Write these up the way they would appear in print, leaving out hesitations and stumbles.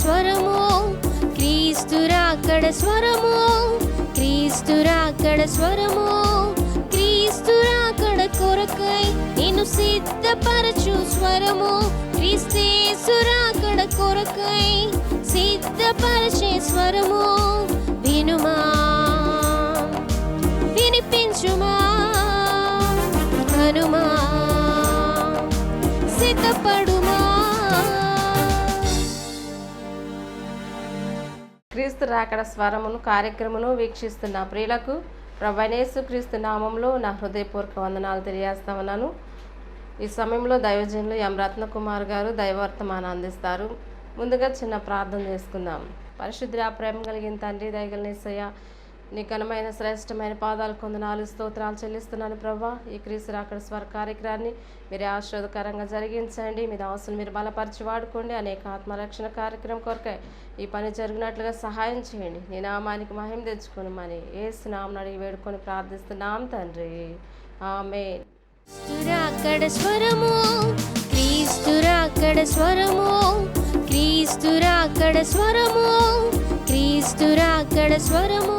స్వరము, క్రీస్తు రాకడ స్వరము, క్రీస్తు రాకడ స్వరము, క్రీస్తు రాకడ కొరకై నిన్ను సిద్ధపరచు స్వరము, క్రీస్తేసు రాకడ కొరకై సిద్ధపరచే స్వరము. వినుమా, వినిపించుమా, కనుమా, సిద్ధపడుమా. క్రీస్తు రాకడ స్వరమును కార్యక్రమను వీక్షిస్తున్న ప్రియులకు ప్రభువైన యేసుక్రీస్తు నామంలో నా హృదయపూర్వక వందనాలు తెలియజేస్తా ఉన్నాను. ఈ సమయంలో దైవజనులు ఎం రత్నకుమార్ గారు దైవవర్తమానం అందిస్తారు. ముందుగా చిన్న ప్రార్థన చేసుకుందాం. పరిశుద్ధ ప్రేమ కలిగిన తండ్రి, దయగల యేసయ్య, నీ ఘనమైన శ్రేష్టమైన పాదాలు కొందనాలు స్తోత్రాలు చెల్లిస్తున్నాను ప్రభా. ఈ క్రీస్తు రాకడ స్వర కార్యక్రమాన్ని మీరే ఆశీర్వాదకరంగా జరిగించండి. మీ దాసులు మీరు బలపరిచి వాడుకోండి. అనేక ఆత్మరక్షణ కార్యక్రమం కొరకై ఈ పని జరిగినట్లుగా సహాయం చేయండి. నీ నామానికి మహిమ తెచ్చుకొని మని యేసు నామమున అడిగి వేడుకొని ప్రార్థిస్తున్నాం తండ్రి, ఆమేన్. రాకడ స్వరము, క్రీస్తు రాకడ స్వరము, క్రీస్తు రాకడ స్వరము, క్రీస్తు రాకడ స్వరము.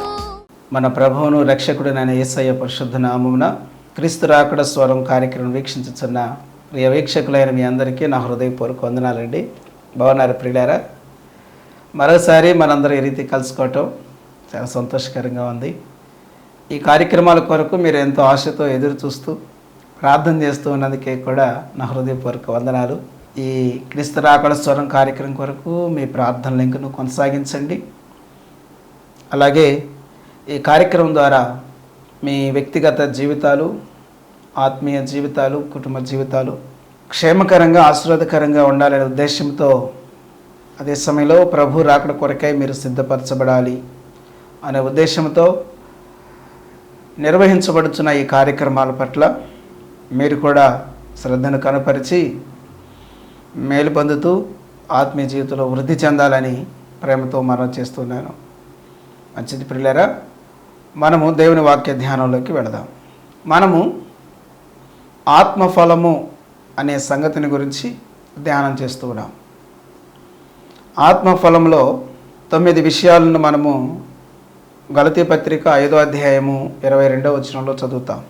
మన ప్రభువును రక్షకుడినైన యేసయ్య పరిశుద్ధ నామమున క్రీస్తు రాకడ స్వరం కార్యక్రమం వీక్షించుచున్న ప్రియ వీక్షకులైన మీ అందరికీ నా హృదయపూర్వక వందనాలండి. బాగున్నారు ప్రియులారా? మరోసారి మనందరూ ఈ రీతి కలుసుకోవటం చాలా సంతోషకరంగా ఉంది. ఈ కార్యక్రమాల కొరకు మీరు ఎంతో ఆశతో ఎదురు చూస్తూ ప్రార్థన చేస్తూ ఉన్నందుకే కూడా నా హృదయపూర్వక వందనాలు. ఈ క్రీస్తు రాకడ స్వరం కార్యక్రమం కొరకు మీ ప్రార్థన లింకును కొనసాగించండి. అలాగే ఈ కార్యక్రమం ద్వారా మీ వ్యక్తిగత జీవితాలు, ఆత్మీయ జీవితాలు, కుటుంబ జీవితాలు క్షేమకరంగా, ఆశీర్వాదకరంగా ఉండాలనే ఉద్దేశంతో, అదే సమయంలో ప్రభు రాకడ కొరకై మీరు సిద్ధపరచబడాలి అనే ఉద్దేశంతో నిర్వహించబడుతున్న ఈ కార్యక్రమాల పట్ల మీరు కూడా శ్రద్ధను కనపరిచి మేలు పొందుతూ ఆత్మీయ జీవితంలో వృద్ధి చెందాలని ప్రేమతో మనం చేస్తున్నాను. మంచిది ప్రియులారా, మనము దేవుని వాక్య ధ్యానంలోకి వెళదాం. మనము ఆత్మఫలము అనే సంగతిని గురించి ధ్యానం చేస్తూ ఉన్నాం. ఆత్మఫలంలో 9 విషయాలను మనము గలతీ పత్రిక 5వ అధ్యాయము 22వ వచనంలో చదువుతాం.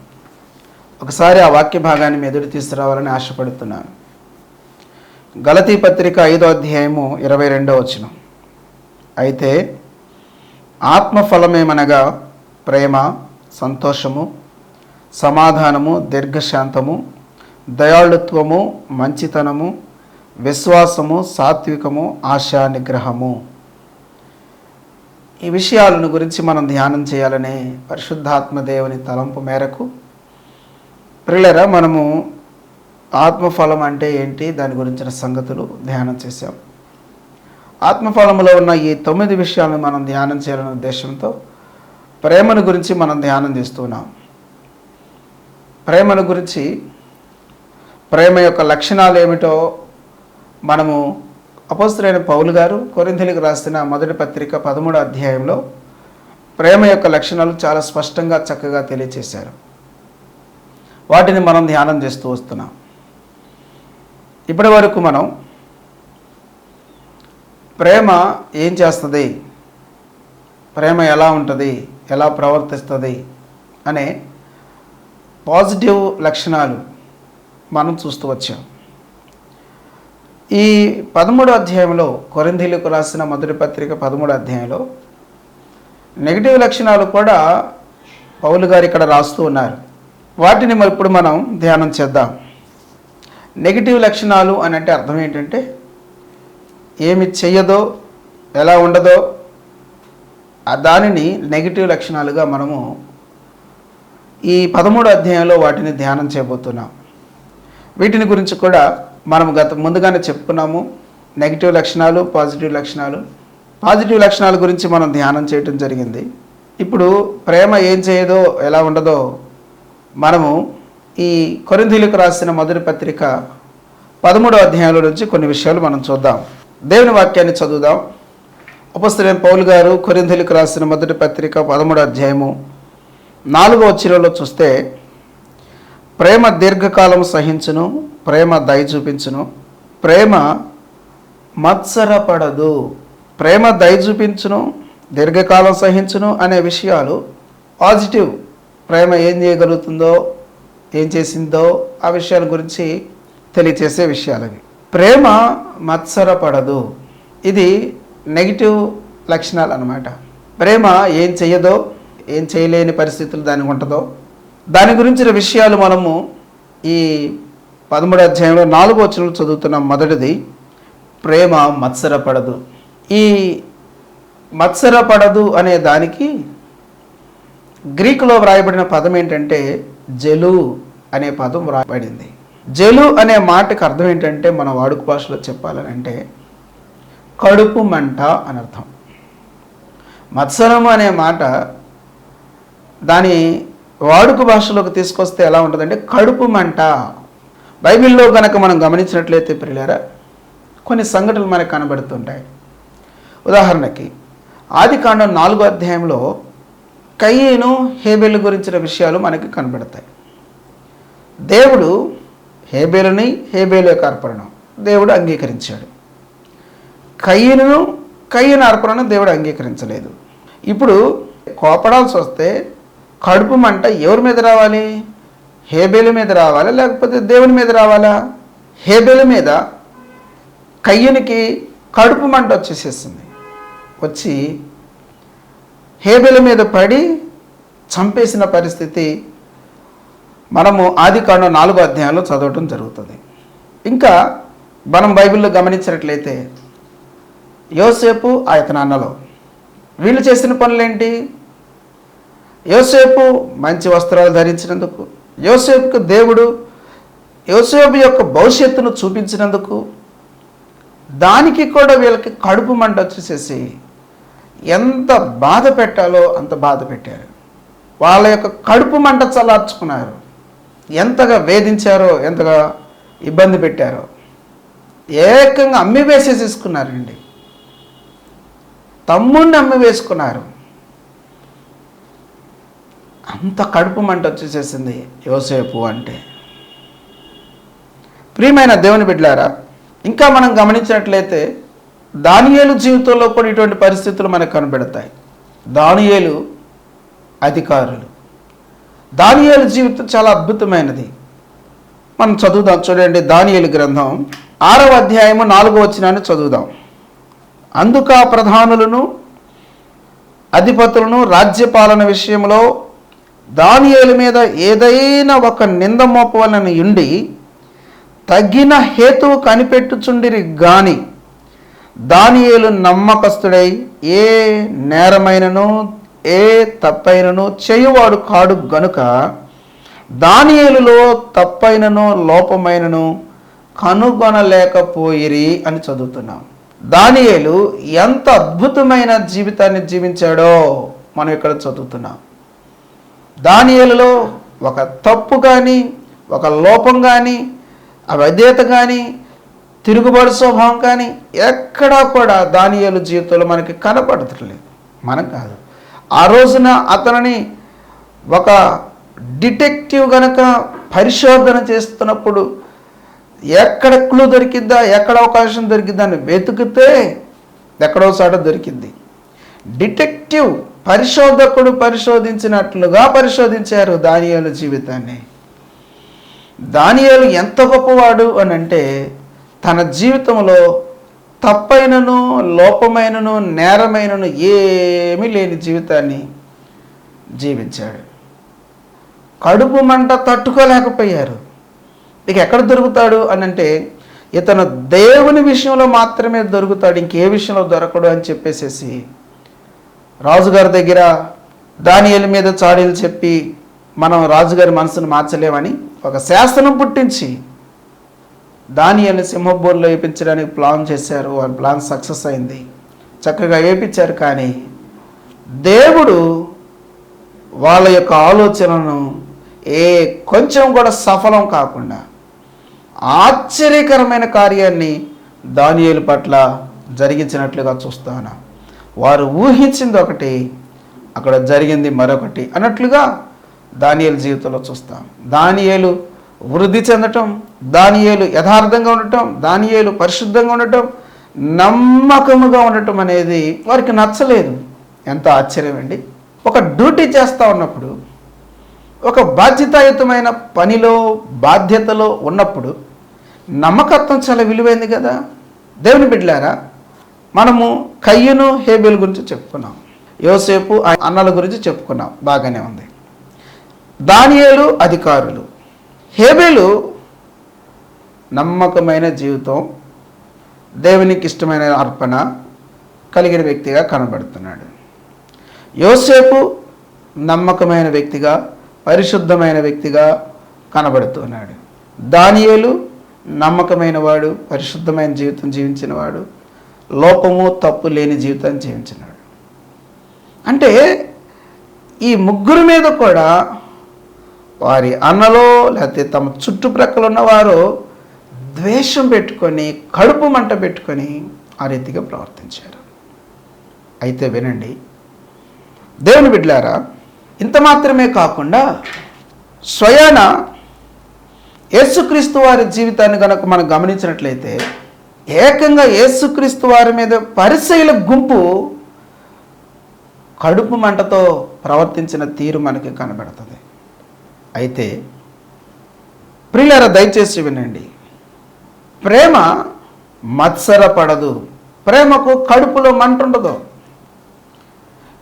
ఒకసారి ఆ వాక్య భాగాన్ని మీ ఎదురు తీసుకురావాలని ఆశపడుతున్నాను. గలతీ పత్రిక 5వ అధ్యాయము 22వ వచనం. అయితే ఆత్మఫలమేమనగా ప్రేమ, సంతోషము, సమాధానము, దీర్ఘశాంతము, దయాళుత్వము, మంచితనము, విశ్వాసము, సాత్వికము, ఆశా నిగ్రహము. ఈ విషయాలను గురించి మనం ధ్యానం చేయాలనే పరిశుద్ధాత్మ దేవుని తలంపు మేరకు ప్రియులారా, మనము ఆత్మఫలం అంటే ఏంటి, దాని గురించిన సంగతులు ధ్యానం చేశాం. ఆత్మఫలంలో ఉన్న ఈ 9 విషయాలను మనం ధ్యానం చేయాలనే ఉద్దేశంతో ప్రేమను గురించి మనం ధ్యానం చేస్తున్నాం. ప్రేమను గురించి, ప్రేమ యొక్క లక్షణాలు ఏమిటో మనము అపోస్తలుడైన పౌలు గారు కొరింథీయులకు రాసిన మొదటి పత్రిక 13వ అధ్యాయంలో ప్రేమ యొక్క లక్షణాలు చాలా స్పష్టంగా చక్కగా తెలియచేశారు. వాటిని మనం ధ్యానం చేస్తూ వస్తున్నాం. ఇప్పటి వరకు మనం ప్రేమ ఏం చేస్తుంది, ప్రేమ ఎలా ఉంటుంది, ఎలా ప్రవర్తిస్తుంది అనే పాజిటివ్ లక్షణాలు మనం చూస్తూ వచ్చాం. ఈ 13వ అధ్యాయంలో, కొరింథీయులకు రాసిన మొదటి పత్రిక 13వ అధ్యాయంలో నెగిటివ్ లక్షణాలు కూడా పౌలు గారు ఇక్కడ రాస్తూ ఉన్నారు. వాటిని ఇప్పుడు మనం ధ్యానం చేద్దాం. నెగిటివ్ లక్షణాలు అని అంటే అర్థం ఏంటంటే ఏమి చెయ్యదో, ఎలా ఉండదో దానిని నెగిటివ్ లక్షణాలుగా మనము ఈ 13వ అధ్యాయంలో వాటిని ధ్యానం చేయబోతున్నాం. వీటిని గురించి కూడా మనం ముందుగానే చెప్పుకున్నాము. నెగిటివ్ లక్షణాలు, పాజిటివ్ లక్షణాలు. పాజిటివ్ లక్షణాల గురించి మనం ధ్యానం చేయటం జరిగింది. ఇప్పుడు ప్రేమ ఏం చేయదో, ఎలా ఉండదో మనము ఈ కొరింథీయులకు రాసిన మొదటి పత్రిక 13వ అధ్యాయంలో నుంచి కొన్ని విషయాలు మనం చూద్దాం. దేవుని వాక్యాన్ని చదువుదాం. అపోస్తలుడైన పౌలు గారు కొరింథీయులకు రాసిన మొదటి పత్రిక 13వ అధ్యాయము 4వ వచనంలో చూస్తే, ప్రేమ దీర్ఘకాలం సహించును, ప్రేమ దయ చూపించును, ప్రేమ మత్సరపడదు. ప్రేమ దయ చూపించును, దీర్ఘకాలం సహించును అనే విషయాలు పాజిటివ్. ప్రేమ ఏం చేయగలుగుతుందో, ఏం చేసిందో ఆ విషయాల గురించి తెలియచేసే విషయాలు అవి. ప్రేమ మత్సరపడదు, ఇది నెగిటివ్ లక్షణాలు అన్నమాట. ప్రేమ ఏం చెయ్యదో, ఏం చేయలేని పరిస్థితులు దానికి ఉంటుందో దాని గురించిన విషయాలు మనము ఈ 13వ అధ్యాయంలో 4వ వచనంలో చదువుతున్నాం. మొదటిది, ప్రేమ మత్సరపడదు. ఈ మత్సరపడదు అనే దానికి గ్రీకులో వ్రాయబడిన పదం ఏంటంటే జెలు అనే పదం వ్రాయబడింది. జెలు అనే మాటకు అర్థం ఏంటంటే మన వాడుక భాషలో చెప్పాలని అంటే కడుపు మంట అని అర్థం. మత్సరము అనే మాట దాని వాడుక భాషలోకి తీసుకొస్తే ఎలా ఉంటుందంటే కడుపు మంట. బైబిల్లో కనుక మనం గమనించినట్లయితే ప్రియులారా, కొన్ని సంఘటనలు మనకు కనబడుతుంటాయి. ఉదాహరణకి ఆదికాండం 4వ అధ్యాయంలో కయీను హేబేలు గురించిన విషయాలు మనకి కనబడతాయి. దేవుడు హేబేలు యొక్క అర్పణను దేవుడు అంగీకరించాడు. కయీను అర్పణను దేవుడు అంగీకరించలేదు. ఇప్పుడు కోపడాల్సి వస్తే కడుపు మంట ఎవరి మీద రావాలి? హేబేలు మీద రావాలా లేకపోతే దేవుని మీద రావాలా? హేబేలు మీద. కయ్యనికి కడుపు మంట వచ్చేసేసింది. వచ్చి హేబేలు మీద పడి చంపేసిన పరిస్థితి మనము ఆదికాండం 4వ అధ్యాయంలో చదవటం జరుగుతుంది. ఇంకా మనం బైబిల్లో గమనించినట్లయితే యోసేపు అతని అన్నలో వీళ్ళు చేసిన పనులేంటి? యోసేపు మంచి వస్త్రాలు ధరించినందుకు, యోసేపుకు దేవుడు యోసేపు యొక్క భవిష్యత్తును చూపించినందుకు, దానికి కూడా వీళ్ళకి కడుపు మంట వచ్చేసేసి ఎంత బాధ పెట్టాలో అంత బాధ పెట్టారు. వాళ్ళ యొక్క కడుపు మంట చల్లార్చుకున్నారు. ఎంతగా వేధించారో, ఎంతగా ఇబ్బంది పెట్టారో, ఏకంగా అమ్మి వేసేసేసుకున్నారండి. తమ్ముడిని అమ్మి వేసుకున్నారు. అంత కడుపు మంట వచ్చేసేసింది యోసేపు అంటే. ప్రియమైన దేవుని బిడ్డలారా, ఇంకా మనం గమనించినట్లయితే దానియేలు జీవితంలో కూడా ఇటువంటి పరిస్థితులు మనకు కనబడతాయి. దానియేలు అధికారులు. దానియేలు జీవితం చాలా అద్భుతమైనది. మనం చదువుదాం, చూడండి. దానియేలు గ్రంథం 6వ అధ్యాయము 4వ వచనాన్ని చదువుదాం. అందుక ప్రధానులను అధిపతులను రాజ్యపాలన విషయంలో దానియేలు మీద ఏదైనా ఒక నింద మోపవలన ఉండి తగిన హేతువు కనిపెట్టుచుండిరి గాని దానియేలు నమ్మకస్తుడై ఏ నేరమైనను ఏ తప్పైనను చేయువాడు కాడు గనుక దానియేలులో తప్పైనను లోపమైనను కనుగొనలేకపోయిరి అని చదువుతున్నాం. దానియేలు ఎంత అద్భుతమైన జీవితాన్ని జీవించాడో మనం ఇక్కడ చదువుతున్నాం. దానియేలులో ఒక తప్పు కానీ, ఒక లోపం కానీ, అవిధేయత కానీ, తిరుగుబాటు స్వభావం కానీ ఎక్కడా కూడా దానియేలు జీవితంలో మనకి కనపడట్లేదు. మనం కాదు. ఆ రోజున అతనిని ఒక డిటెక్టివ్ గనక పరిశోధన చేస్తున్నప్పుడు ఎక్కడ క్లూ దొరికిద్దా, ఎక్కడ అవకాశం దొరికిద్దా అని వెతుకితే ఎక్కడో చోట దొరికింది. డిటెక్టివ్ పరిశోధకుడు పరిశోధించినట్లుగా పరిశోధించారు దానియేలు జీవితాన్ని. దానియేలు ఎంత గొప్పవాడు అని అంటే తన జీవితంలో తప్పైనను లోపమైనను నేరమైనను ఏమీ లేని జీవితాన్ని జీవించాడు. కడుపు మంట తట్టుకోలేకపోయారు. ఇక ఎక్కడ దొరుకుతాడు అని అంటే ఇతను దేవుని విషయంలో మాత్రమే దొరుకుతాడు, ఇంకే విషయంలో దొరకడు అని చెప్పేసేసి రాజుగారి దగ్గర దానియేలు మీద చాడీలు చెప్పి మనం రాజుగారి మనసును మార్చలేమని ఒక శాసనం పుట్టించి దానియేలుని సింహబోన్లో వేయించడానికి ప్లాన్ చేశారు. ఆ ప్లాన్ సక్సెస్ అయింది, చక్కగా వేయించారు. కానీ దేవుడు వాళ్ళ యొక్క ఆలోచనను కొంచెం కూడా సఫలం కాకుండా ఆశ్చర్యకరమైన కార్యాన్ని దానియేలు పట్ల జరిగించినట్లుగా చూస్తాను. వారు ఊహించింది ఒకటి, అక్కడ జరిగింది మరొకటి అన్నట్లుగా దానియేలు జీవితంలో చూస్తాం. దానియేలు వృద్ధి చెందటం, దానియేలు యథార్థంగా ఉండటం, దానియేలు పరిశుద్ధంగా ఉండటం, నమ్మకముగా ఉండటం అనేది వారికి నచ్చలేదు. ఎంత ఆశ్చర్యం అండి. ఒక డ్యూటీ చేస్తూ ఉన్నప్పుడు, ఒక బాధ్యతాయుతమైన పనిలో బాధ్యతలో ఉన్నప్పుడు నమ్మకత్వం చాలా విలువైంది కదా. దేవుని బిడ్డలారా, మనము కయ్యను హేబేలు గురించి చెప్పుకున్నాం, యోసేపు అన్నల గురించి చెప్పుకున్నాం, బాగానే ఉంది. దానియేలు అధికారులు, హేబేలు నమ్మకమైన జీవితం, దేవునికి ఇష్టమైన అర్పణ కలిగిన వ్యక్తిగా కనబడుతున్నాడు. యోసేపు నమ్మకమైన వ్యక్తిగా, పరిశుద్ధమైన వ్యక్తిగా కనబడుతున్నాడు. దానియేలు నమ్మకమైన వాడు, పరిశుద్ధమైన జీవితం జీవించిన వాడు, లోపము తప్పు లేని జీవితాన్ని జీవించినాడు. అంటే ఈ ముగ్గురు మీద కూడా వారి అన్నలో లేకపోతే తమ చుట్టుప్రక్కల ఉన్నవారు ద్వేషం పెట్టుకొని, కడుపు మంట పెట్టుకొని ఆ రీతిగా ప్రవర్తించారు. అయితే వినండి దేవుని బిడ్డలారా, ఇంత మాత్రమే కాకుండా స్వయాన యేసుక్రీస్తు వారి జీవితాన్ని కనుక మనం గమనించినట్లయితే, ఏకంగా యేసుక్రీస్తు వారి మీద పరిసయ్యుల గుంపు కడుపు మంటతో ప్రవర్తించిన తీరు మనకి కనబడుతుంది. అయితే ప్రియులారా, దయచేసి వినండి, ప్రేమ మత్సరపడదు. ప్రేమకు కడుపులో మంట ఉండదు.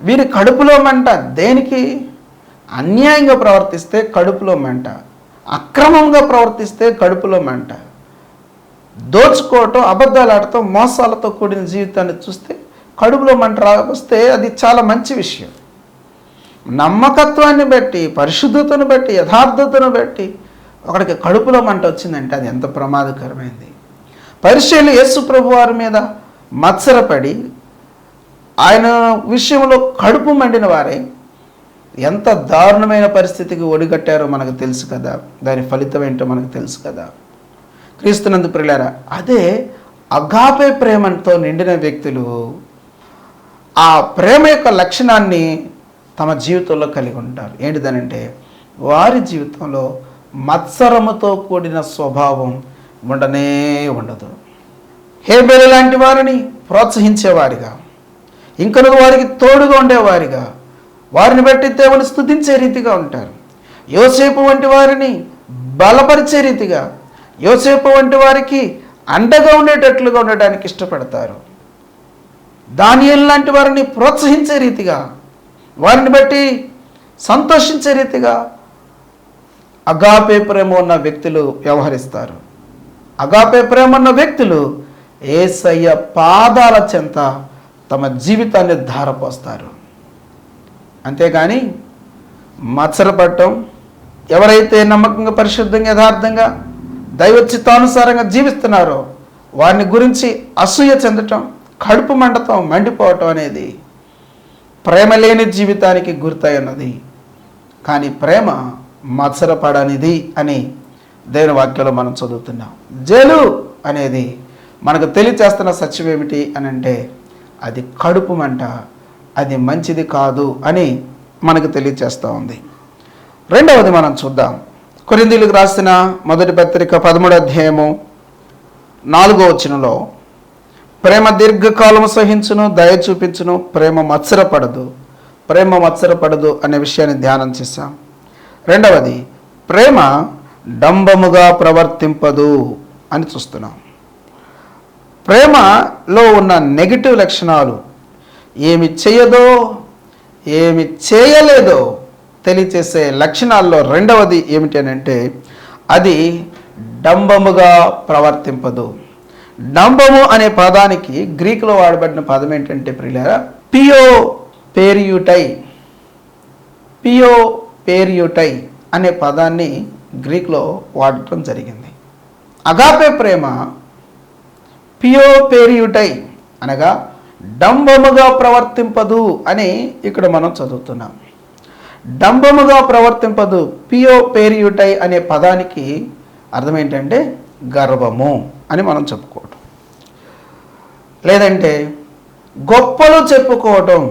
వీరి కడుపులో మంట దేనికి? అన్యాయంగా ప్రవర్తిస్తే కడుపులో మంట, అక్రమంగా ప్రవర్తిస్తే కడుపులో మంట, దోచుకోవటం, అబద్ధాలు ఆడటం, మోసాలతో కూడిన జీవితాన్ని చూస్తే కడుపులో మంట వస్తే అది చాలా మంచి విషయం. నమ్మకత్వాన్ని బట్టి, పరిశుద్ధతను బట్టి, యథార్థతను బట్టి ఒకడికి కడుపులో మంట వచ్చిందంటే అది ఎంత ప్రమాదకరమైంది. పరిచయులు యేసు ప్రభు వారి మీద మత్సరపడి ఆయన విషయంలో కడుపు మండిన వారే ఎంత దారుణమైన పరిస్థితికి ఒడిగట్టారో మనకు తెలుసు కదా. దాని ఫలితం ఏంటో మనకు తెలుసు కదా. క్రీస్తునందు ప్రియులారా, అదే అగాపే ప్రేమతో నిండిన వ్యక్తులు ఆ ప్రేమ యొక్క లక్షణాన్ని తమ జీవితంలో కలిగి ఉంటారు. ఏంటిదనంటే, వారి జీవితంలో మత్సరముతో కూడిన స్వభావం ఉండనే ఉండదు. హేబేలు లాంటి వారిని ప్రోత్సహించేవారిగా, ఇంకను వారికి తోడుగా ఉండేవారిగా, వారిని బట్టి దేవుని స్తుతించే రీతిగా ఉంటారు. యోసేపు వంటి వారిని బలపరిచే రీతిగా, యోసేపు వంటి వారికి అండగా ఉండేటట్లుగా ఉండడానికి ఇష్టపడతారు. దానియేలు లాంటి వారిని ప్రోత్సహించే రీతిగా, వారిని బట్టి సంతోషించే రీతిగా అగాపే ప్రేమ ఉన్న వ్యక్తులు వ్యవహరిస్తారు. అగాపే ప్రేమ ఉన్న వ్యక్తులు యేసయ్య పాదాల చెంత తమ జీవితాన్ని ధారపోస్తారు. అంతేగాని మత్సరపడటం, ఎవరైతే నమ్మకంగా, పరిశుద్ధంగా, యథార్థంగా, దైవచిత్తానుసారంగా జీవిస్తున్నారో వారిని గురించి అసూయ చెందటం, కడుపు మండటం, మండిపోవటం అనేది ప్రేమ లేని జీవితానికి గుర్తయి ఉన్నది. కానీ ప్రేమ మత్సరపడనిది అని దేవుని వాక్యంలో మనం చదువుతున్నాం. జలు అనేది మనకు తెలియచేస్తున్న సత్యం ఏమిటి అని అంటే, అది కడుపు మంట, అది మంచిది కాదు అని మనకు తెలియచేస్తూ ఉంది. రెండవది మనం చూద్దాం. కొరింథీయులకు రాసిన మొదటి పత్రిక 13వ అధ్యాయము 4వ వచనంలో, ప్రేమ దీర్ఘకాలము సహించును, దయ చూపించును, ప్రేమ మత్సరపడదు, ప్రేమ మత్సరపడదు అనే విషయాన్ని ధ్యానం చేశాం. రెండవది, ప్రేమ డంబముగా ప్రవర్తింపదు అని చూస్తున్నాం. ప్రేమలో ఉన్న నెగిటివ్ లక్షణాలు, ఏమి చేయదో ఏమి చేయలేదో తెలియచేసే లక్షణాల్లో రెండవది ఏమిటి అని అంటే, అది డంబముగా ప్రవర్తింపదు. డంబము అనే పదానికి గ్రీకులో వాడబడిన పదం ఏంటంటే ప్రియులారా, పియో పేరియుటై అనే పదాన్ని గ్రీకులో వాడటం జరిగింది. అగాపే ప్రేమ పియో పేరియుటై అనగా డంబముగా ప్రవర్తింపదు అని ఇక్కడ మనం చదువుతున్నాం. డంబముగా ప్రవర్తింపదు, పియో పేరియుటై అనే పదానికి అర్థం ఏంటంటే గర్వము అని మనం చెప్పుకోవటం, లేదంటే గొప్పలు చెప్పుకోవటం.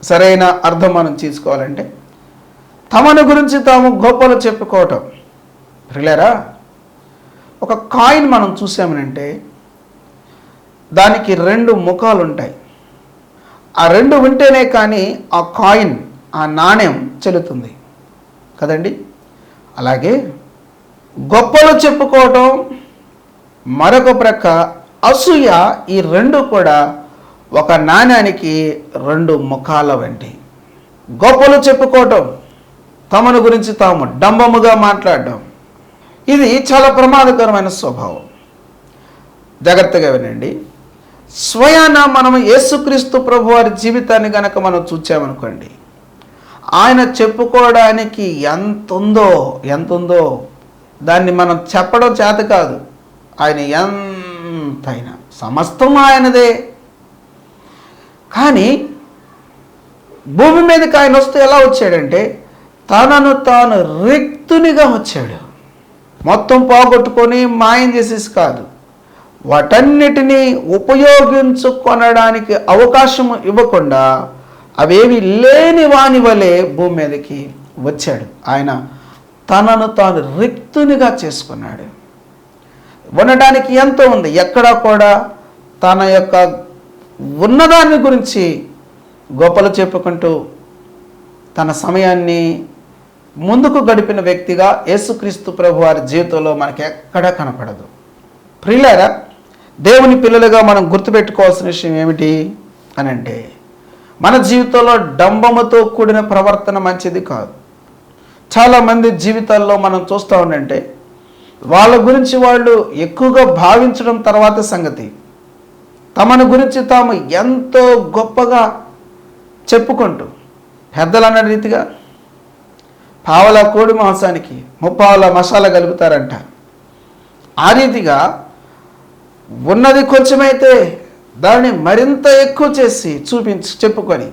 సరైన అర్థం మనం తీసుకోవాలంటే తమను గురించి తాము గొప్పలు చెప్పుకోవటం. ప్రియులారా, ఒక కాయిన్ మనం చూసామనంటే దానికి 2 ముఖాలు ఉంటాయి. ఆ 2 ఉంటేనే కానీ ఆ కాయిన్, ఆ నాణ్యం చెల్లుతుంది కదండి. అలాగే గొప్పలు చెప్పుకోవటం మరొక ప్రక్క అసూయ, ఈ 2 కూడా ఒక నాణ్యానికి 2 ముఖాల వంటి. గొప్పలు చెప్పుకోవటం, తమను గురించి తాము డంబముగా మాట్లాడడం, ఇది చాలా ప్రమాదకరమైన స్వభావం. జాగ్రత్తగా వినండి. స్వయాన మనం యేసుక్రీస్తు ప్రభువారి జీవితాన్ని గనక మనం చూచామనుకోండి, ఆయన చెప్పుకోవడానికి ఎంతుందో దాన్ని మనం చెప్పడం చేత కాదు. ఆయన ఎంతైనా సమస్తం ఆయనదే. కానీ భూమి మీదకి ఆయన వస్తే ఎలా వచ్చాడంటే, తనను తాను రిక్తునిగా వచ్చాడు. మొత్తం పోగొట్టుకొని మాయం చేసేసి కాదు, వాటన్నిటినీ ఉపయోగించుకొనడానికి అవకాశం ఇవ్వకుండా అవేవి లేని వాని వలె భూమి మీదకి వచ్చాడు. ఆయన తనను తాను రిక్తునిగా చేసుకున్నాడు. ఉండడానికి ఎంతో ఉంది. ఎక్కడా కూడా తన యొక్క ఉన్నదాన్ని గురించి గొప్పలు చెప్పుకుంటూ తన సమయాన్ని ముందుకు గడిపిన వ్యక్తిగా యేసుక్రీస్తు ప్రభు వారి జీవితంలో మనకి ఎక్కడా కనపడదు. ప్రియులారా, దేవుని పిల్లలుగా మనం గుర్తుపెట్టుకోవాల్సిన విషయం ఏమిటి అని అంటే, మన జీవితంలో డంబముతో కూడిన ప్రవర్తన మంచిది కాదు. చాలామంది జీవితాల్లో మనం చూస్తూ ఉండంటే, వాళ్ళ గురించి వాళ్ళు ఎక్కువగా భావించడం తర్వాత సంగతి, తమను గురించి తాము ఎంతో గొప్పగా చెప్పుకుంటూ, పెద్దలు అన్న రీతిగా పావల కోడి మాంసానికి 30 మసాలా కలుపుతారంట. ఆ రీతిగా ఉన్నది కొంచెమైతే దాన్ని మరింత ఎక్కువ చేసి చెప్పుకొని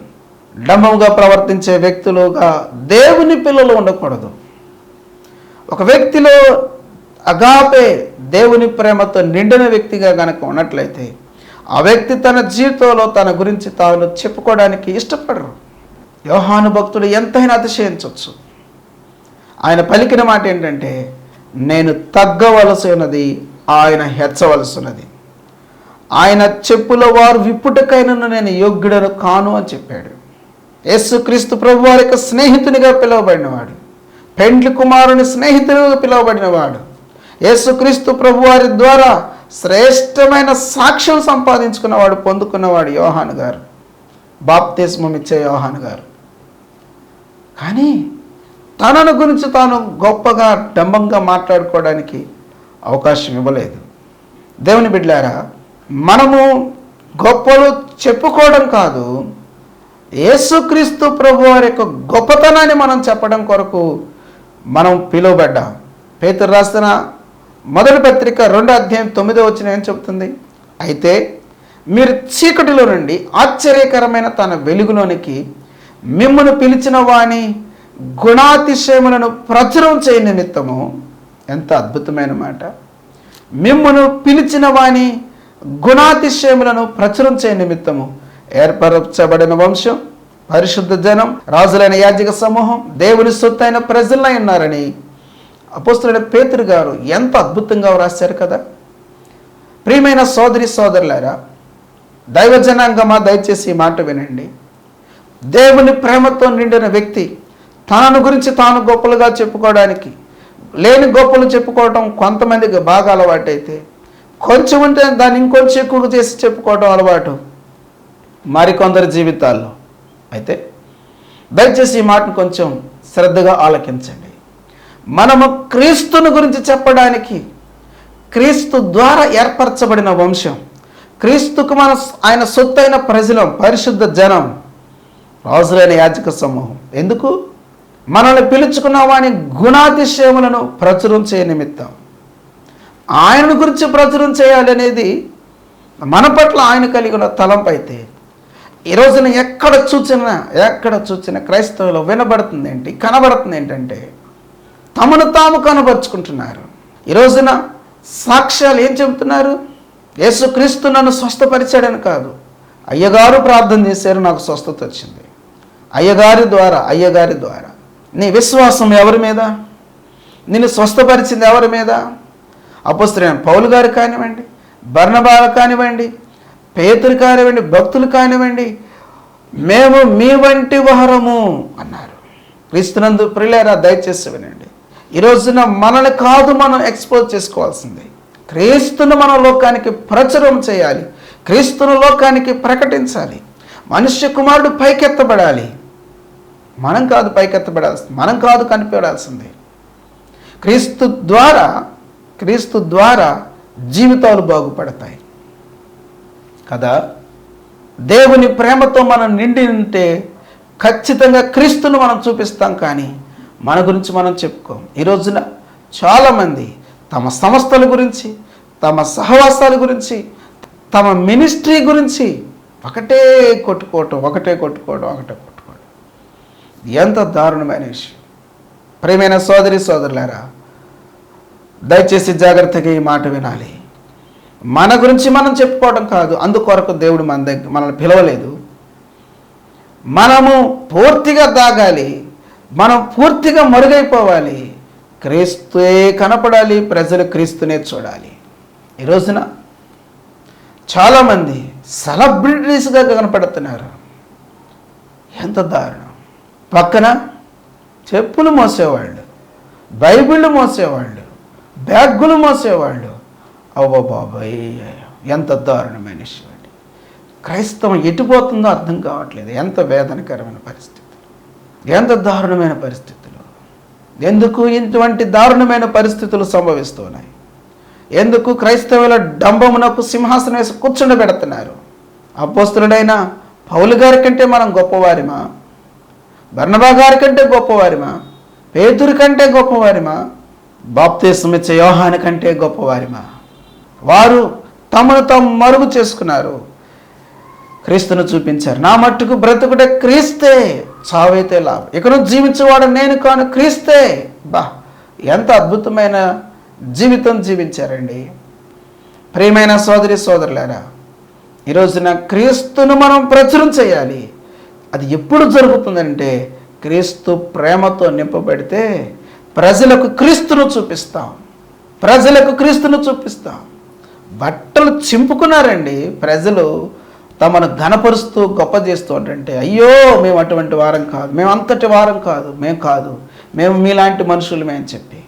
డంబముగా ప్రవర్తించే వ్యక్తులుగా దేవుని పిల్లలు ఉండకూడదు. ఒక వ్యక్తిలో అగాపే దేవుని ప్రేమతో నిండిన వ్యక్తిగా గనక ఉన్నట్లయితే ఆ వ్యక్తి తన జీవితంలో తన గురించి తాను చెప్పుకోవడానికి ఇష్టపడరు. యోహాను భక్తుడు ఎంతైనా అతిశయించవచ్చు. ఆయన పలికిన మాట ఏంటంటే, నేను తగ్గవలసినది ఆయన హెచ్చవలసినది, ఆయన చెప్పుల వారు విప్పుటకైనా నేను యోగ్యుడను కాను అని చెప్పాడు. యేసుక్రీస్తు ప్రభు వారి యొక్క స్నేహితునిగా పిలువబడినవాడు, పెండ్లి కుమారుని స్నేహితునిగా పిలువబడినవాడు, యేసుక్రీస్తు ప్రభు వారి ద్వారా శ్రేష్టమైన సాక్ష్యం సంపాదించుకున్నవాడు, పొందుకున్నవాడు యోహాను గారు, బాప్తిస్మం ఇచ్చే యోహాను గారు. కానీ తనను గురించి తాను గొప్పగా డంబంగా మాట్లాడుకోవడానికి అవకాశం ఇవ్వలేదు. దేవుని బిడ్డలారా, మనము గొప్పలు చెప్పుకోవడం కాదు, యేసుక్రీస్తు ప్రభు వారి యొక్క గొప్పతనాన్ని మనం చెప్పడం కొరకు మనం పిలువబడ్డాం. పేతురు రాసిన మొదటి పత్రిక 2:9 ఏం చెబుతుంది? అయితే మీరు చీకటిలో నుండి ఆశ్చర్యకరమైన తన వెలుగులోనికి మిమ్మును పిలిచిన వాని గుణాతిశయములను ప్రచురం చేయ నిమిత్తము. ఎంత అద్భుతమైన మాట! మిమ్మును పిలిచిన వాని గుణాతిశయములను ప్రచురం చేయ నిమిత్తము ఏర్పరచబడిన వంశం, పరిశుద్ధ జనం, రాజులైన యాజక సమూహం, దేవుని సొత్తైన ప్రజలై ఉన్నారని అపోస్తలుడైన పేతురు గారు ఎంత అద్భుతంగా వ్రాశారు కదా. ప్రియమైన సోదరి సోదరులారా, దైవ జనాంగమా, దయచేసి ఈ మాట వినండి. దేవుని ప్రేమతో నిండిన వ్యక్తి తనను గురించి తాను గొప్పలుగా చెప్పుకోవడానికి, లేని గొప్పలు చెప్పుకోవడం కొంతమందికి బాగా అలవాటైతే, కొంచెం ఉంటే దాన్ని ఇంకొంచెం ఎక్కువ చేసి చెప్పుకోవడం అలవాటు మరికొందరి జీవితాల్లో. అయితే దయచేసి ఈ మాటను కొంచెం శ్రద్ధగా ఆలకించండి. మనము క్రీస్తుని గురించి చెప్పడానికి, క్రీస్తు ద్వారా ఏర్పరచబడిన వంశం, క్రీస్తుకు ఆయన సొత్తైన ప్రజలం, పరిశుద్ధ జనం, రాజులైన యాజక సమూహం. ఎందుకు? మనల్ని పిలుచుకున్న వాని గుణాతిశయములను ప్రచురం చేయ నిమిత్తం. ఆయన గురించి ప్రచురం చేయాలి అనేది మన పట్ల ఆయన కలిగిన తలంపు. అయితే ఈ రోజున ఎక్కడ చూసినా క్రైస్తవులు వినబడుతుంది ఏంటి, కనబడుతుంది ఏంటంటే, తమను తాము కనబరుచుకుంటున్నారు. ఈ రోజున సాక్ష్యాలు ఏం చెబుతున్నారు? యేసుక్రీస్తు నన్ను స్వస్థపరిచాడని కాదు, అయ్యగారు ప్రార్థన చేశారు, నాకు స్వస్థత వచ్చింది, అయ్యగారి ద్వారా. నీ విశ్వాసం ఎవరి మీద? నిన్ను స్వస్థపరిచింది ఎవరి మీద? అపోస్తలుడైన పౌలు గారు కానివ్వండి, బర్నబా కానివ్వండి, పేతురు కానివ్వండి, భక్తులు కానివ్వండి, మేము మీ వంటి వారము అన్నారు. క్రీస్తునందు ప్రియులారా, దయచేసి వినండి. ఈ రోజున మనల్ని కాదు మనం ఎక్స్పోజ్ చేసుకోవాల్సింది. క్రీస్తును మన లోకానికి ప్రచురం చేయాలి, క్రీస్తును లోకానికి ప్రకటించాలి. మనుష్య కుమారుడు పైకెత్తబడాలి, మనం కాదు పైకెత్తబడాల్సింది, మనం కాదు కనిపెడాల్సింది. క్రీస్తు ద్వారా జీవితాలు బాగుపడతాయి కదా. దేవుని ప్రేమతో మనం నిండి ఉంటే ఖచ్చితంగా క్రీస్తును మనం చూపిస్తాం, కానీ మన గురించి మనం చెప్పుకోం. ఈ రోజున చాలామంది తమ సంస్థల గురించి, తమ సహవాసాల గురించి, తమ మినిస్ట్రీ గురించి ఒకటే కొట్టుకోవటం. ఎంత దారుణమైన విషయం. ప్రియమైన సోదరులారా, దయచేసి జాగ్రత్తగా ఈ మాట వినాలి. మన గురించి మనం చెప్పుకోవడం కాదు, అందుకొరకు దేవుడు మనల్ని పిలవలేదు. మనము పూర్తిగా దాగాలి, మనం పూర్తిగా మరుగైపోవాలి, క్రీస్తే కనపడాలి, ప్రజలు క్రీస్తునే చూడాలి. ఈ రోజున చాలామంది సెలబ్రిటీస్గా కనపడుతున్నారు. ఎంత దారుణం. పక్కన చెప్పులు మోసేవాళ్ళు, బైబిళ్ళు మోసేవాళ్ళు, బ్యాగులు మోసేవాళ్ళు. అవ్వ బాబాయ్, ఎంత దారుణమైన విషయం అండి. క్రైస్తవం ఎటుపోతుందో అర్థం కావట్లేదు. ఎంత వేదనకరమైన పరిస్థితులు, ఎంత దారుణమైన పరిస్థితులు. ఎందుకు ఇటువంటి దారుణమైన పరిస్థితులు సంభవిస్తున్నాయి? ఎందుకు క్రైస్తవుల డంబమునకు సింహాసనం వేసి కూర్చుండబెడుతున్నారు? అపోస్తలుడైన పౌలు గారి కంటే మనం గొప్పవారిమా? బర్నబా గారి కంటే గొప్పవారిమా? పేతురు కంటే గొప్పవారిమా? బాప్తిస్మమిచ్చే యోహాను కంటే గొప్పవారిమా? వారు తమను తాము మరుగు చేసుకున్నారు, క్రీస్తును చూపించారు. నా మట్టుకు బ్రతుకుడే క్రీస్తే, చావైతే లాభం, ఇకను జీవించేవాడు నేను కాను, క్రీస్తే. ఎంత అద్భుతమైన జీవితం జీవించారండి. ప్రియమైన సోదరులారా, ఈ రోజున క్రీస్తును మనం ప్రచురం చేయాలి. అది ఎప్పుడు జరుగుతుందంటే క్రీస్తు ప్రేమతో నింపబడితే ప్రజలకు క్రీస్తును చూపిస్తాం. బట్టలు చింపుకున్నారండి ప్రజలు, తమను ఘనపరుస్తూ గొప్ప చేస్తూ అంటే, అయ్యో మేము అటువంటి వారం కాదు, మేము అంతటి వారం కాదు, మేము మీలాంటి మనుషులమే అని చెప్పి,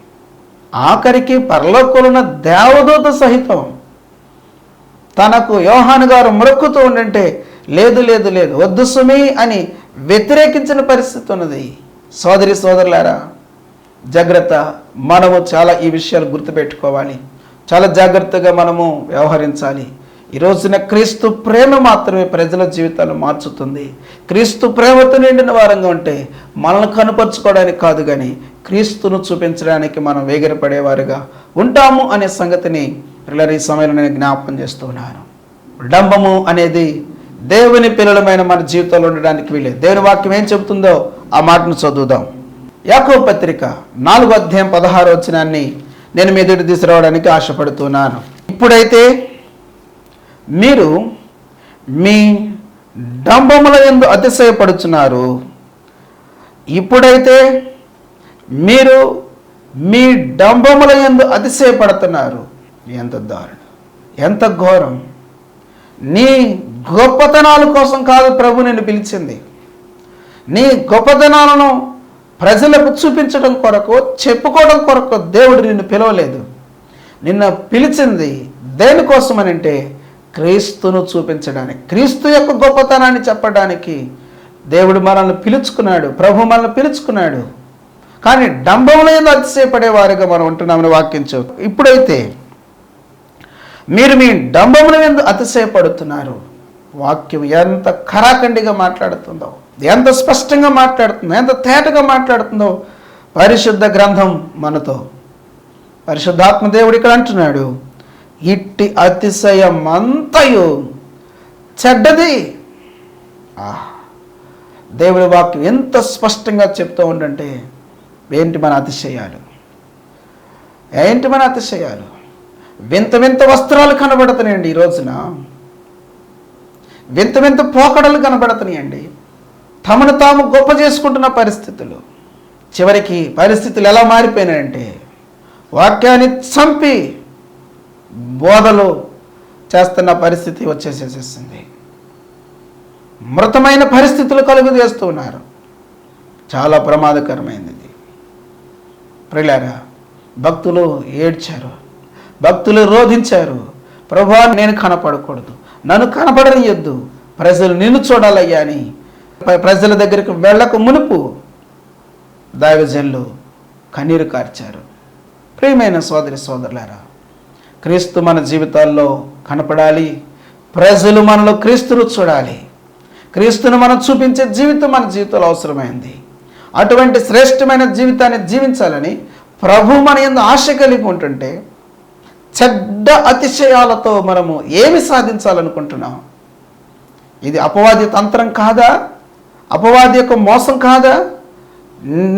ఆఖరికి పరలోకమున్న దేవదూత సహితం తనకు యోహాను గారు మొక్కుతూ ఉండంటే, లేదు వద్దు సుమి అని వ్యతిరేకించిన పరిస్థితి ఉన్నది. సోదరులారా, జాగ్రత్త. మనము చాలా ఈ విషయాలు గుర్తుపెట్టుకోవాలి, చాలా జాగ్రత్తగా మనము వ్యవహరించాలి. ఈ రోజున క్రీస్తు ప్రేమ మాత్రమే ప్రజల జీవితాలు మార్చుతుంది. క్రీస్తు ప్రేమతో నిండిన వారంగా ఉంటే మనల్ని కనుపరుచుకోవడానికి కాదు, కానీ క్రీస్తును చూపించడానికి మనం వేగిరపడేవారుగా ఉంటాము అనే సంగతిని పిల్లలు ఈ సమయంలో నేను జ్ఞాపకం చేస్తున్నాను. డంబము అనేది దేవుని పిల్లలమైన మన జీవితంలో ఉండడానికి వీలేదు. దేవుని వాక్యం ఏం చెబుతుందో ఆ మాటను చదువుదాం. యాకోబు పత్రిక 4వ అధ్యాయం 16వ వచనాన్ని నేను మీ ఎదుట తీసుకురావడానికి ఆశపడుతున్నాను. ఇప్పుడైతే మీరు మీ డంబముల యందు అతిశయపడుచున్నారు. ఇప్పుడైతే మీరు మీ డంబముల యందు అతిశయపడుతున్నారు. ఎంత దారుణం, ఎంత ఘోరం. నీ గొప్పతనాల కోసం కాదు ప్రభు నిన్ను పిలిచింది. నీ గొప్పతనాలను ప్రజలకు చూపించడం కొరకు, చెప్పుకోవడం కొరకు దేవుడు నిన్ను పిలవలేదు. నిన్ను పిలిచింది దేనికోసం అని అంటే క్రీస్తును చూపించడానికి, క్రీస్తు యొక్క గొప్పతనాన్ని చెప్పడానికి దేవుడు మనల్ని పిలుచుకున్నాడు, ప్రభు మనల్ని పిలుచుకున్నాడు. కానీ డంబంలో ఏదో అతిశయపడేవారుగా మనం ఉంటున్నామని వాక్యం చెబుతుంది. ఇప్పుడైతే మీరు మీ డంబముల మీద అతిశయపడుతున్నారు. వాక్యం ఎంత ఖరాఖండిగా మాట్లాడుతుందో, ఎంత స్పష్టంగా మాట్లాడుతుందో, ఎంత తేటగా మాట్లాడుతుందో పరిశుద్ధ గ్రంథం మనతో. పరిశుద్ధాత్మ దేవుడు ఇక్కడ అంటున్నాడు, ఇట్టి అతిశయమంతయు చెడ్డది. దేవుడి వాక్యం ఎంత స్పష్టంగా చెప్తూ ఉండంటే ఏంటి మన అతిశయాలు? వింత వింత వస్త్రాలు కనబడుతున్నాయండి ఈ రోజున, వింత వింత పోకడలు కనబడుతున్నాయండి. తమను తాము గొప్ప చేసుకుంటున్న పరిస్థితులు. చివరికి పరిస్థితులు ఎలా మారిపోయినాయంటే వాక్యాన్ని చంపి బోధలు చేస్తున్న పరిస్థితి వచ్చేసేసింది. మృతమైన పరిస్థితులు కలుగు చేస్తూ ఉన్నారు. చాలా ప్రమాదకరమైనది ఇది. ప్రియులారా, భక్తులు ఏడ్చారు, భక్తులు రోధించారు. ప్రభువా, నేను కనపడకూడదు, నన్ను కనపడనియొద్దు, ప్రజలు నిన్ను చూడాలయ్యా అని ప్రజల దగ్గరికి వెళ్ళక మునుపు దైవజనులు కన్నీరు కార్చారు. ప్రియమైన సోదరి సోదరులారా, క్రీస్తు మన జీవితాల్లో కనపడాలి, ప్రజలు మనలో క్రీస్తును చూడాలి. క్రీస్తును మనం చూపించే జీవితం మన జీవితంలో అవసరమైంది. అటువంటి శ్రేష్టమైన జీవితాన్ని జీవించాలని ప్రభు మన యందు ఆశ కలిగి ఉంటుంటే, చెడ్డ అతిశయాలతో మనము ఏమి సాధించాలనుకుంటున్నాం? ఇది అపవాది తంత్రం కాదా? అపవాది యొక్క మోసం కాదా?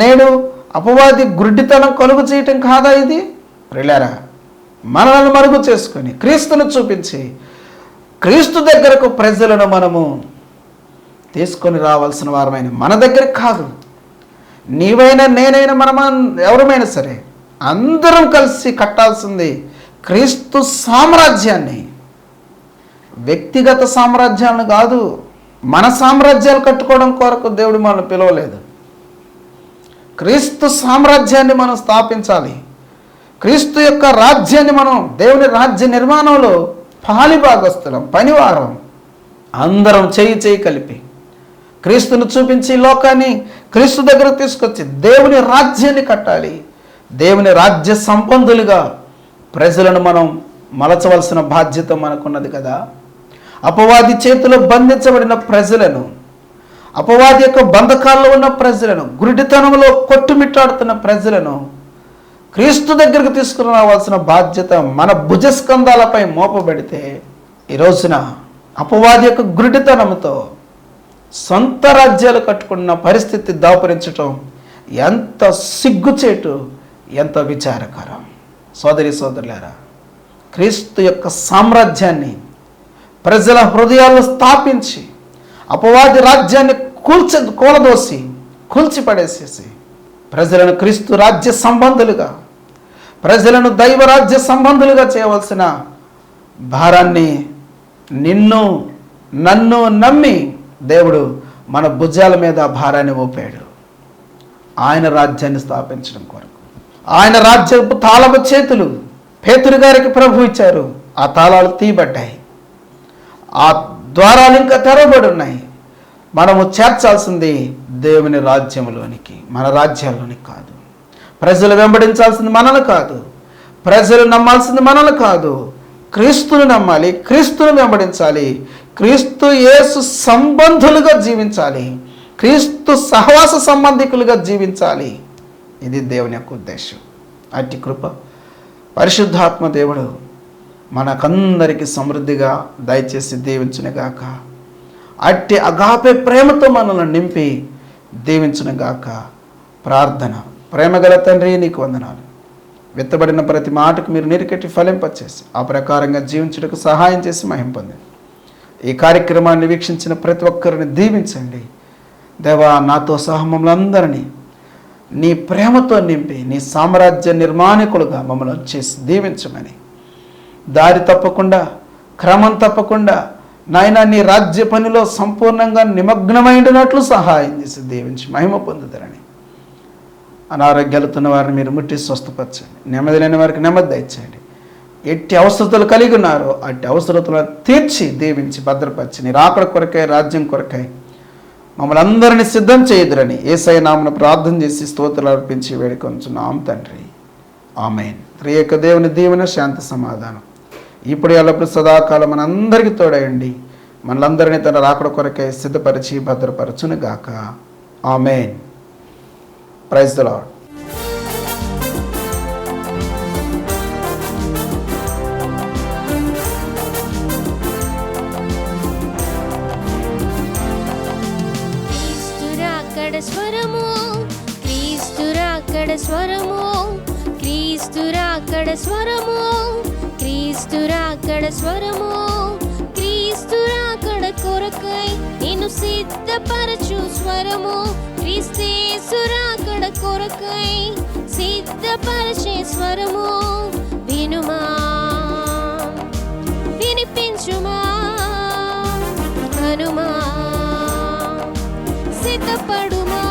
నేడు అపవాది గుడ్డితనం కలుగు చేయటం కాదా ఇది? ప్రియులారా, మనల్ని మరుగు చేసుకొని క్రీస్తును చూపించి క్రీస్తు దగ్గరకు ప్రజలను మనము తీసుకొని రావాల్సిన వారమైన మన దగ్గరికి కాదు, నీవైనా నేనైనా ఎవరమైనా సరే అందరం కలిసి కట్టాల్సింది క్రీస్తు సామ్రాజ్యాన్ని. వ్యక్తిగత సామ్రాజ్యాలను కాదు, మన సామ్రాజ్యాలు కట్టుకోవడం కొరకు దేవుడు మనల్ని పిలవలేదు. క్రీస్తు సామ్రాజ్యాన్ని మనం స్థాపించాలి. క్రీస్తు యొక్క రాజ్యాన్ని మనం, దేవుని రాజ్య నిర్మాణంలో పాలిభాగస్తులం, పనివారం. అందరం చేయి కలిపి క్రీస్తును చూపించి లోకాన్ని క్రీస్తు దగ్గర తీసుకొచ్చి దేవుని రాజ్యాన్ని కట్టాలి. దేవుని రాజ్య సంబంధులుగా ప్రజలను మనం మలచవలసిన బాధ్యత మనకున్నది కదా. అపవాది చేతిలో బంధించబడిన ప్రజలను, అపవాది యొక్క బంధకాల్లో ఉన్న ప్రజలను, గురిడితనంలో కొట్టుమిట్టాడుతున్న ప్రజలను క్రీస్తు దగ్గరకు తీసుకుని రావాల్సిన బాధ్యత మన భుజస్కంధాలపై మోపబడితే, ఈ రోజున అపవాది యొక్క గురిడితనంతో సొంత రాజ్యాలు కట్టుకున్న పరిస్థితి దాపురించటం ఎంత సిగ్గుచేటు, ఎంత విచారకరం. సోదరి సోదరులారా, క్రీస్తు యొక్క సామ్రాజ్యాన్ని ప్రజల హృదయాల్లో స్థాపించి అపవాది రాజ్యాన్ని కూలదోసి కూల్చిపడేసేసి ప్రజలను క్రీస్తు రాజ్య సంబంధులుగా, ప్రజలను దైవరాజ్య సంబంధులుగా చేయవలసిన భారాన్ని నన్ను నమ్మి దేవుడు మన భుజాల మీద భారాన్ని మోపాడు. ఆయన రాజ్యాన్ని స్థాపించడం కొరకు ఆయన రాజ్యపు తాళపు చేతులు పేతురు గారికి ప్రభు ఇచ్చారు. ఆ తాళాలు తీయబడ్డాయి, ఆ ద్వారాలు ఇంకా తెరవబడి ఉన్నాయి. మనము చేర్చాల్సింది దేవుని రాజ్యంలోనికి, మన రాజ్యాల్లోనికి కాదు. ప్రజలు వెంబడించాల్సింది మనల్ని కాదు, ప్రజలు నమ్మాల్సింది మనల్ని కాదు. క్రీస్తును నమ్మాలి, క్రీస్తును వెంబడించాలి, క్రీస్తు యేసు సంబంధులుగా జీవించాలి, క్రీస్తు సహవాస సంబంధికులుగా జీవించాలి. ఇది దేవుని యొక్క ఉద్దేశం. అట్టి కృప పరిశుద్ధాత్మ దేవుడు మనకందరికీ సమృద్ధిగా దయచేసి దీవించునుగాక. అట్టి అగాపే ప్రేమతో మనల్ని నింపి దీవించునుగాక. ప్రార్థన. ప్రేమగల తండ్రి, నీకు వందనాలు. విత్తబడిన ప్రతి మాటకు మీరు నీరుకెట్టి ఫలింపచేసి ఆ ప్రకారంగా జీవించుటకు సహాయం చేసి మహిమ పొందండి. ఈ కార్యక్రమాన్ని వీక్షించిన ప్రతి ఒక్కరిని దీవించండి దేవా. నాతో సహా మమ్మల్ని అందరినీ నీ ప్రేమతో నింపి నీ సామ్రాజ్య నిర్మాణికులుగా మమ్మల్ని చేసి దీవించమని, దారి తప్పకుండా, క్రమం తప్పకుండా నాయన నీ రాజ్య పనిలో సంపూర్ణంగా నిమగ్నమైనట్లు సహాయం చేసి దీవించి మహిమ పొందుతారని, అనారోగ్యాలతో వారిని మీరు ముట్టి స్వస్థపరచండి, నెమ్మది లేని వారికి నెమ్మది దయచేయండి. ఎట్టి అవసరతలు కలిగి ఉన్నారో అట్టి అవసరతలను తీర్చి దీవించి భద్రపరిచి నీ రాకడ కొరకై, రాజ్యం కొరకై మమ్మల్ని అందరినీ సిద్ధం చేయుదురని యేసయ్య నామమున ప్రార్థన చేసి స్తోత్రాలు అర్పించి వేడుకొంచున్నాం తండ్రి. ఆమేన్. త్రియేక దేవుని దీవెన, శాంతి, సమాధానం ఇప్పుడు ఎల్లప్పుడు సదాకాలం మనందరికీ తోడయండి. మనలందరినీ తన రాకడ కొరకై సిద్ధపరిచి భద్రపరచును గాక. ఆమేన్. Praise the Lord. స్వరము క్రీస్తు రాకడ స్వరము, క్రీస్తు రాకడ స్వరము, క్రీస్తు రాకడ స్వరము, క్రీస్తు రాకడ కొరకై నిన్ను సిద్ధపరచు స్వరము, క్రీస్తు రాకడ కొరకై సిద్ధపరచే స్వరము వినుమా, వినిపించు సిద్ధపరచుమా హనుమా సిద్ధపడుమా